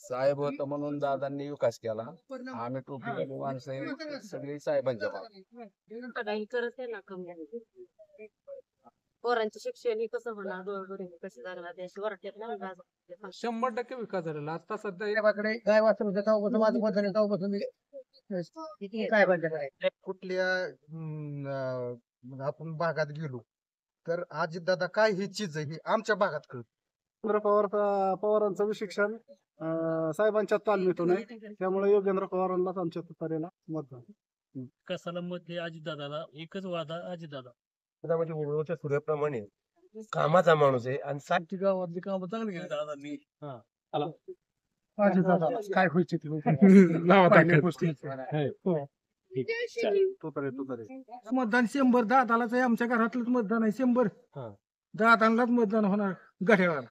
साहेब होतं म्हणून दादांनी विकास केला. आम्ही टोपीवाली माणसं आहे, सगळी साहेबांच्या मागे. काही करत आहे ना कमी. पोरांचे शिक्षण हे कसं होणार, डोळे कसे जाणार त्याशी वाटत ना. 100% विकास झालेला आता सध्या साहेबाकडे गाय वासरू तेव्हापासून माझं मत झालं, तेव्हापासून मी साहेबांच्याकडे. कुठल्या आपण भागात गेलो तर अजितदादा काय ही चीज आहे ही आमच्या भागात कळत. पवारांचं शिक्षण साहेबांच्या तालमीतून आहे, त्यामुळे योगेंद्र पवारांनाच आमच्या तुतारीला मतदान. कसाला मत हे अजितदादाला, एकच वादा अजितदादा. म्हणजे उडवच्या सूर्याप्रमाणे कामाचा माणूस आहे आणि आमची गावातली कामं चांगली केली दादांनी. काय व्हायचे मतदान 100 दादालाच आहे, आमच्या घरातलंच मतदान आहे 100. दादांनाच मतदान होणार घड्याळाला.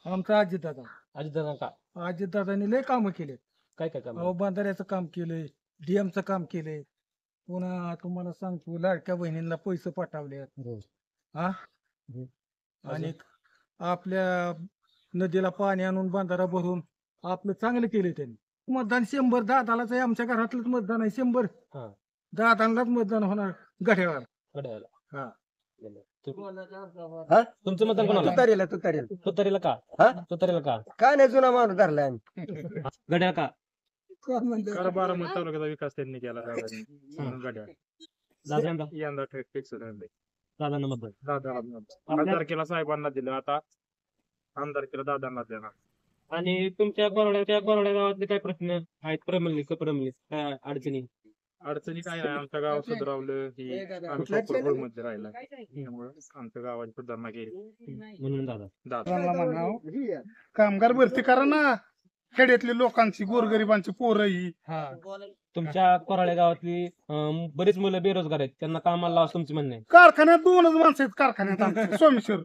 आमचा अजितदादा. अजितदादा का? अजितदादांनी लय कामं केले. काय काय काम? अहो, बांधाऱ्याचं काम केलंय, डीएमचं काम केलंय, पुन्हा तुम्हाला सांगतो लाडक्या बहिणींना पैसे पाठवले. आणि आपल्या नदीला पाणी आणून बांधारा भरून आपलं चांगलं केलंय त्यांनी. मतदान 100 दादालाच आहे, आमच्या घरातलंच मतदान आहे 100. दादांनाच मतदान होणार घड्याळाला. तुमचं मतदान कोणाला? तुतारीला तुतारीला का? तुतारीला का? काय नाही, जुना माणूस धरलाय आम्ही. घड्याळ का? बारामती तालुक्याचा विकास त्यांनी केला दादांनी म्हणून घड्याळ. दादांना यंदा फिक्स झाले. दादांना मतदान. दादा आमदारकीला साहेबांना दिलं, आता आमदारकीला दादांना देणार. आणि तुमच्या गोरड्या गावातले काय प्रश्न आहेत? प्रमली काय अडचणी? अडचणी काय नाही, आमच्या गाव सुधारवलं की आम्ही मध्ये राहिला, त्यामुळे आमच्या गावाची सुधारणा केली म्हणून दादा. दादा कामगार भरती करा ना, खेड्यातली लोकांची, गोरगरिबांची पोरं ही. तुमच्या कोराळे गावातली बरीच मुलं बेरोजगार आहेत, त्यांना कामाला लावा तुमचं म्हणणं आहे. कारखान्यात 2च माणसं आहेत कारखान्यात आमच्या सोमेश्वर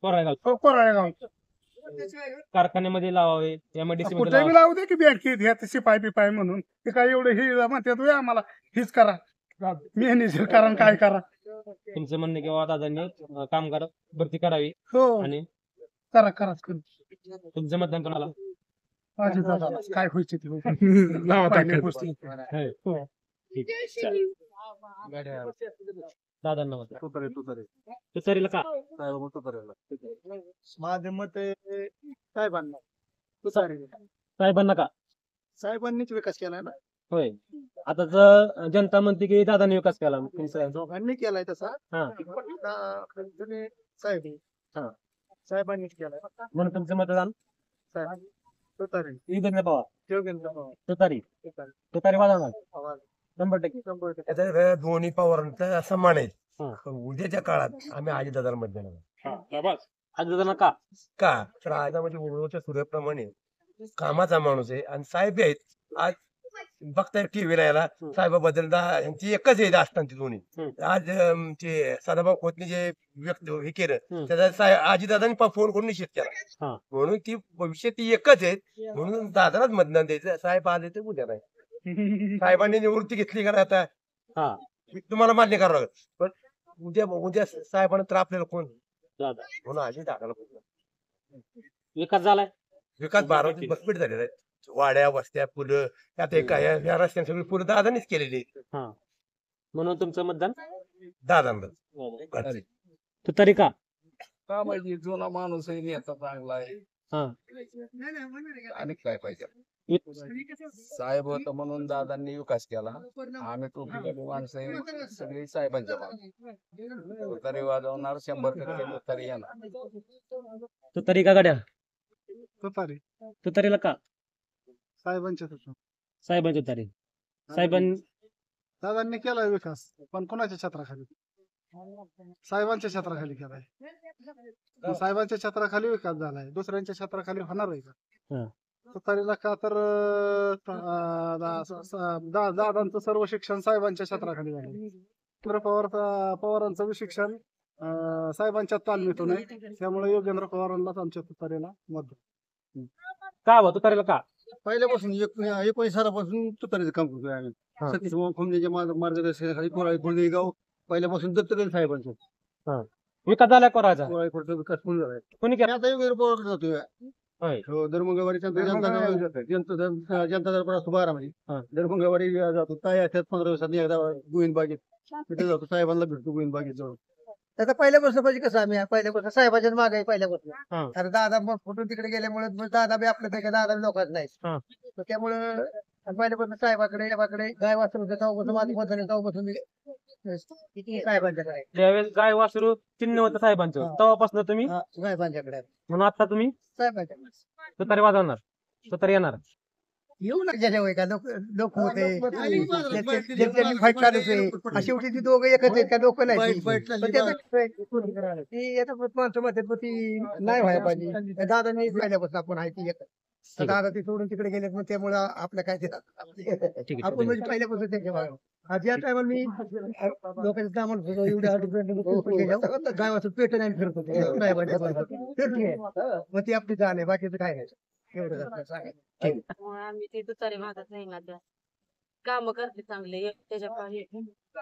कोराळे गाव कोराळेगाव. कारखान्यामध्ये लावावे, एमआयडीसी मध्ये कुठे बी लावावे. लावू दे की बँकेत ह्या शिपाई बिपाई म्हणून. ते काय एवढं हे म्हणतात होय आम्हाला, हीच करा मॅनेजर करा आणि काय करा. तुमचं म्हणणं किंवा दादांनी कामगार भरती करावी. हो, आणि करा. तुमचं मतदान कोणाला? काय व्हायचे दादांना मतदान. तुतारीला का? माझं मत आहे साहेबांना. साहेबांना का? साहेबांनीच विकास केलाय ना, होय. आता जर जनता म्हणते की दादांनी विकास केला, दोघांनी केलाय तसा. हा. साहेब साहेबांनीच केलाय. म्हणून तुमचं मतदान तुतारी. योगेंद्र पवार. योगेंद्र पवार. तुतारी वाजवणार 100%. आता दोन्ही पवारांचा समान आहे. हा. उद्याच्या काळात आम्ही अजितदादाला मत देणार. अजितदादा का? का तर आज म्हणजे उडवच्या सूर्याप्रमाणे कामाचा माणूस आहे आणि साहेब आहेत. आज बघताय टीव्हीला याला साहेबाबद्दल यांची एकच आहे असताना दोन्ही. आज ते सदाभाऊ खोतने जे व्यक्त हे केलं त्याचा अजितदादांनी फोन करून निषेध केला. म्हणून ती भविष्य ती एकच आहेत, म्हणून दादालाच मतदान द्यायचं. साहेब आले तर उद्या नाही. साहेबांनी निवृत्ती घेतली का आता तुम्हाला मान्य करावं लागेल, पण उद्या साहेबांना तर आपल्याला कोण दादा. म्हणून आधी टाकायला विकास झालाय. विकास बारामती बसपीट झालेला आहे. वाड्या वस्त्या पुलं त्यात या रस्त्याने सगळी पुलं दादानीच केलेली आहेत. म्हणून तुमचं मतदान दादांना. तुतारी का? का माहिती, जुना माणूस आहे, नेता चांगला आहे. आणि काय पाहिजे, साहेब होतं म्हणून दादांनी विकास केला. आम्ही टोपीवाली माणसं आहे, सगळी साहेबांच्या मागे. तुतारी वाजवणार 100%. तुतारी येणार. तुतारी का गड्या? तुतारी. तुतारीला का? साहेबांच्या तुतारी. दादांनी केलाय विकास, पण कोणाच्या छत्राखाली? साहेबांच्या छत्राखाली केलाय. साहेबांच्या छत्राखाली विकास झालाय, दुसऱ्यांच्या छत्राखाली होणार आहे का? तुतारीला का तर दादांचं सर्व शिक्षण साहेबांच्या छत्राखाली झालं. पवारांचं शिक्षण साहेबांच्या तालमीतून आहे, त्यामुळे योगेंद्र पवारांनाच आमच्या तुतारीला मतदान. का बा तुतारीला का? पहिल्यापासून 19 सालापासून तुतारीचं काम करतोय आम्ही. सतीश खोमनेच्या मार्गदर्शनाखाली कोराळे गाव पहिल्यापासून दत्तक साहेबांचं. विकास झाला कोराचा. कोराळे विकास पूर्ण झालाय. कोणी केला? आता योगेंद्र पवार जातोय. होय. हो, दर मंगळवारी जनता जनता दरबार असतो 12 मध्ये. हा. दर मंगळवारी जातो. ताई असतात 15 दिवसांनी एकदा गोविंदबागेत. तिथे जातो, साहेबांना भेटतो गोविंदबागेत जाऊन. आता पहिल्यापासून म्हणजे कसं आम्ही पहिल्यापासून साहेबाच्या मागे आहे पहिल्यापासून. हा. अरे दादा मग कुठून तिकडे गेल्यामुळे मग दादा बी आपल्या काही दादा लोकांच नाही. हा. तर त्यामुळं पहिल्यापासून साहेबाकडे गाय वासरू होते तेव्हापासून माझी मताने तेव्हापासून मी साहेबांच्याकडे त्यावेळेस गाय वासरू चिन्ह होतं साहेबांचं, हा. तेव्हापासून तुम्ही साहेबांच्याकडे आहे. म्हणून आता तुम्ही साहेबांच्याकडे तुतारी वाजवणार, तुतारी येणार. येऊ लागल्या का लोक होते फाईट चालूच आहे. शेवटी ती दोघं एकच आहेत का लोक नाही ती आता माणसं म्हणतात पण ती नाही व्हायला पाहिजे. दादा नाही पहिल्यापासून आपण आहे ती एकच. तर दादा ती सोडून तिकडे गेलेत मग त्यामुळे आपल्या काय ते ठीक आपण म्हणजे पहिल्यापासून त्यांच्या भागात. आज या टायमाला मी लोकांचं सामान एवढ्या गावाचं पेट नाही फिरत होते साहेबांच्या बरोबर. तर ठीक आहे. मग ती आपली जाण आहे, बाकीचं काय नाही. एवढं आपल्याला सांगायचं. त्यामुळे आम्ही ते दुतारी भागात नाही ना त्या काम करते चांगले त्याच्या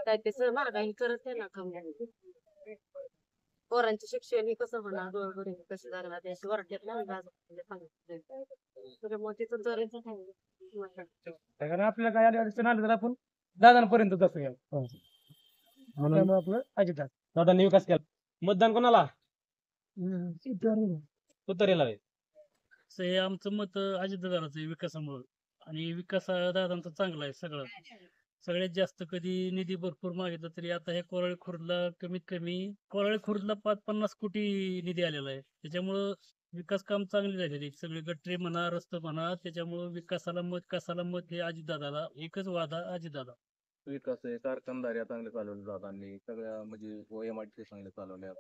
काय ते महागाई करत आहे ना कमी. पोरांचे शिक्षण हे कसं होणार डोळे कसे जाणार ते अशी वरट्यात नाही त्याच्यामुळे तिथं जरायचं कारण आपल्याला काय अडचण आली तर आपण दादांपर्यंत जाऊया. म्हणून आपलं अजिबात दादांनी विकास केला. मतदान कोणाला? तुतारीला आहे. हे आमचं मत अजितदादांचं आहे विकासामुळे. आणि विकास हा दादांचा चांगला आहे सगळं. सगळ्यात जास्त कधी निधी भरपूर मागितला तरी आता हे कोराळे खुर्दला कमीत कमी कोराळे खुर्दला 50 कोटी निधी आलेला आहे. त्याच्यामुळं विकास काम चांगली झालेली. सगळे गटरे म्हणा रस्ते म्हणा त्याच्यामुळं विकासाला मत कसाला मत हे अजितदादाला. एकच वादा अजितदादा. विकास आहे, कारखानदाऱ्या चांगल्या चालवल्या दादांनी, सगळ्या म्हणजे OMIT चांगल्या चालवल्या.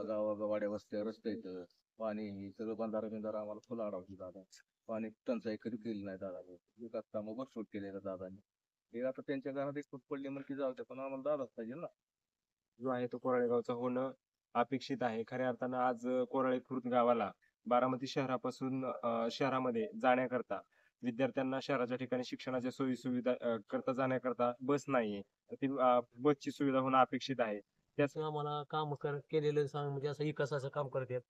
गावागावाड्या वस्त्या रस्ते इथं पाणी सगळं बंधारा आम्हाला फुल अडवली दादा. पाणी टंचाई कधी केली नाही दादाने. विकास कामं भरपूर केले दादांनी. हे आता त्यांच्या घरात एक फूट पडली म्हणजे जाऊ दे, पण आम्हाला दादाच पाहिजे ना. जो आहे तो कोराळेगावचा होणं अपेक्षित आहे. खऱ्या अर्थानं आज कोराळे खुर्द गावाला बारामती शहरापासून शहरामध्ये जाण्याकरता विद्यार्थ्यांना शहराच्या ठिकाणी शिक्षणाच्या सोयी सुविधा करता जाण्याकरता बस नाहीये. तर ती बसची सुविधा होणं अपेक्षित आहे. त्याच आम्हाला काम केलेलं सांग म्हणजे असं विकासाचं काम करतात.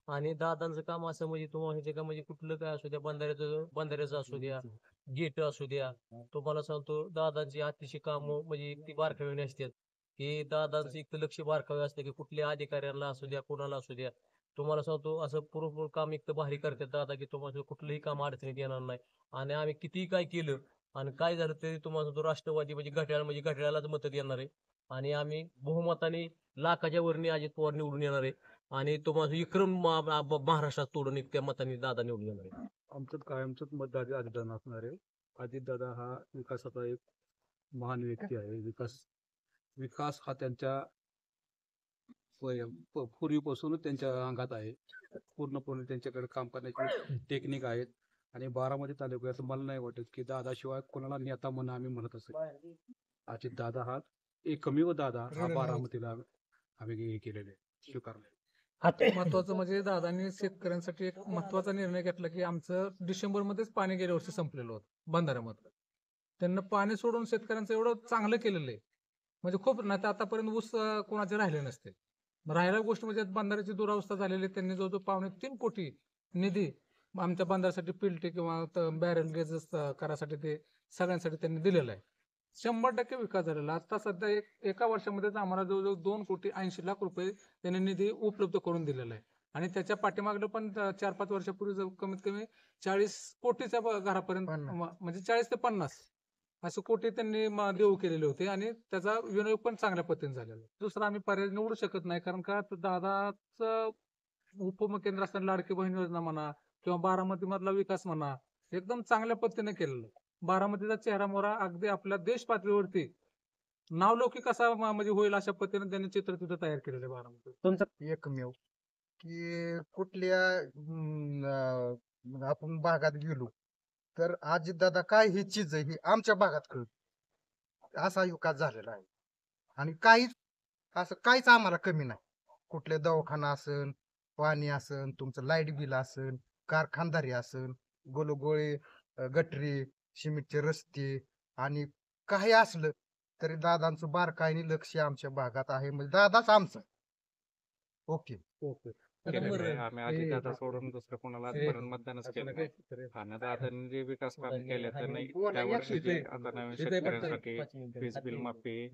आणि दादांचं काम असं म्हणजे तुम्हाला का म्हणजे कुठलं काय असू द्या, बंधाऱ्याचं असू द्या, गेट असू द्या, तुम्हाला सांगतो दादांची अतिशय काम म्हणजे ती बारकाईने असतात. की दादांचं एक लक्ष बारकावे असते की कुठल्या अधिकाऱ्याला असू द्या, कोणाला असू द्या, तुम्हाला सांगतो असं पुरेपूर काम एक तर भारी करतात दादा की तुम्हाला कुठलंही काम अडचणीत येणार नाही. आणि आम्ही कितीही काय केलं आणि काय झालं तरी तुम्हाला तो राष्ट्रवादी म्हणजे घड्याळालाच मत देणार आहे. आणि आम्ही बहुमताने लाखाच्या वरनी अजित पवार निवडून येणार आहे. आणि तुम्हाला विक्रम महाराष्ट्रात तोडून एक त्या मताने दादा निवडून येणार आहे. आमचं कायमचंच मतदार अजितदादा असणार आहे. अजितदादा हा विकासाचा एक महान व्यक्ती आहे. विकास हा त्यांच्या पूर्वीपासूनच त्यांच्या अंगात आहे. पूर्णपणे त्यांच्याकडे काम करण्याची टेक्निक आहेत. आणि बारामती तालुक्यात मला नाही वाटत की दादाशिवाय कोणाला नेता म्हणून आम्ही म्हणत असेल. अजितदादा हा एकमेव दादा हा बारामतीला आम्ही हे केलेले स्वीकारले. महत्वाचं म्हणजे दादांनी शेतकऱ्यांसाठी एक महत्वाचा निर्णय घेतला की आमचं डिसेंबर मध्येच पाणी गेल्या वर्षी संपलेलं होतं बंधाऱ्यामध्ये. त्यांना पाणी सोडून शेतकऱ्यांचं एवढं चांगलं केलेलं आहे म्हणजे खूप नाही तर आतापर्यंत ऊस कोणाचे राहिले नसते. राहिल्या गोष्ट म्हणजे बंधाऱ्याची दुरावस्था झालेली. त्यांनी जवळजवळ 2.25 कोटी निधी आमच्या बंधाऱ्यासाठी पिल्टी किंवा बॅरल गेजेस करासाठी ते सगळ्यांसाठी त्यांनी दिलेलं आहे. 100% विकास झालेला. आता सध्या एका वर्षामध्येच आम्हाला जवळजवळ 2,80,00,000 रुपये त्यांनी निधी उपलब्ध करून दिलेला आहे. आणि त्याच्या पाठीमागलं पण 4-5 वर्षापूर्वी कमीत कमी 40 कोटीच्या घरापर्यंत म्हणजे 40 ते 50 असं कोटी त्यांनी देऊ केलेले होते. आणि त्याचा विनियोग पण चांगल्या पद्धतीने झालेला. दुसरा आम्ही पर्याय निवडू शकत नाही कारण का दादाचं उपमुख्यमंत्री असताना लाडकी बहीण योजना म्हणा किंवा बारामती मधला विकास म्हणा एकदम चांगल्या पद्धतीने केलेला. बारामतीचा चेहरा मोहरा अगदी आपल्या देश पातळीवरती नावलौकिक कसा म्हणजे होईल अशा पद्धतीने त्यांनी चित्र तिथं तयार केलेलं आहे बारामती. तुमचं एकमेव की कुठल्या आपण भागात गेलो तर अजितदादा काय ही चीज आहे ही आमच्या भागात कळत. असा विकास झालेला आहे. आणि काहीच आम्हाला कमी नाही. कुठले दवाखाना असन, पाणी असन, तुमचं लाईट बिल असन, कारखानदारी असन, गोलोगोळे गटरी, सिमेंटचे रस्ते आणि काही असलं तरी दादांचं बारकाईने लक्ष आमच्या भागात आहे. म्हणजे दादाच आमचं. ओके. केलेलं आहे. आम्ही अजितदादा सोडून दुसरं कोणाला आजपर्यंत मतदानच केलं नाही. आणि दादांनी जे विकास काम केले त्यांनी त्या वर्षी जे आता नवीन शेतकऱ्यांसाठी वीज बिल माफी,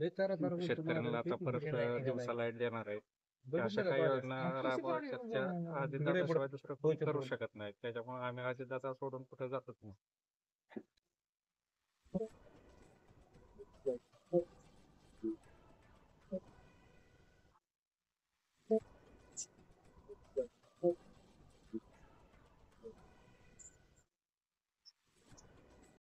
शेतकऱ्यांना आता परत दिवसा लाईट देणार आहे. अशा काही योजना राबवायच्या त्या अजितदादाशिवाय दुसरं कोणी करू शकत नाही. त्याच्यामुळे आम्ही अजितदादा सोडून कुठे जातच नाही.